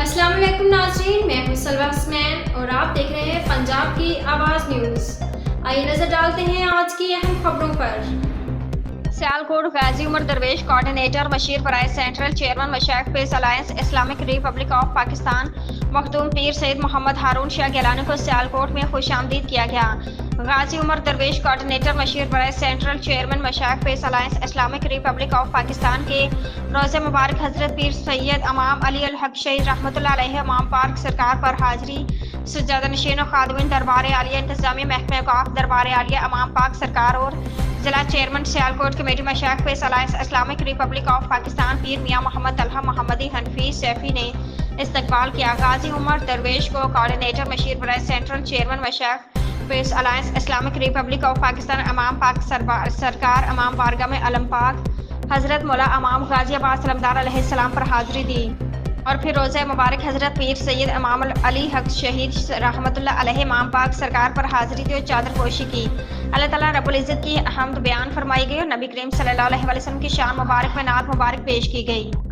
अस्सलाम वालेकुम नाज़रीन, मैं हूं सलवा उस्मान और आप देख रहे हैं पंजाब की आवाज़ न्यूज़। आइए नजर डालते हैं आज की अहम खबरों पर। सियालकोट गाजी उमर दरवेश कोऑर्डिनेटर बशीर प्राइस central chairman Mashaikh peace alliance Islamic republic of Pakistan Makhdoom Pir Syed Mohammad हारून शाह गिलानी को सियालकोट में खुशामदीद किया गया। गाजी उमर दरवेश कोऑर्डिनेटर बशीर प्राइस central chairman Mashaikh peace alliance Islamic republic of Pakistan के रोज़े मुबारक हजरत पीर सैयद इमाम अली अल हक शहीद रहमतुल्लाह अलैहि इमाम पाक सरकार पर हाजिरी सज्जादा नशीन खादमीन दरबार आलिया इंतजामी महकमे औकाफ दरबार आलिया इमाम पाक सरकार और जिला chairman Sialkot committee Mashaikh peace alliance Islamic republic of Pakistan Pir Mian Mohammad Talha मोहम्मदी हनफी सैफी ने इस्तकबाल किया। गाजी उमर दरवेश को कोऑर्डिनेटर बशीर प्राइस central chairman Mashaikh peace alliance Islamic republic of Pakistan इमाम पाक सरकार इमाम बारगाह में अलम पाक हजरत मौला इमाम गाजी अब्बास सलामदार अलैहिस्सलाम पर हाजिरी दी और फिर रोज़ा मुबारक हजरत पीर सैयद इमाम अली हक शहीद रहमतुल्लाह अलैहि इमाम पाक सरकार पर हाजिरी दी और चादर पोशी की। अल्लाह ताला रब्बुल इज़्ज़त की हम्द बयान फरमाई गई और नबी करीम सल्लल्लाहु अलैहि वसल्लम की शान मुबारक में नात मुबारक पेश की गई।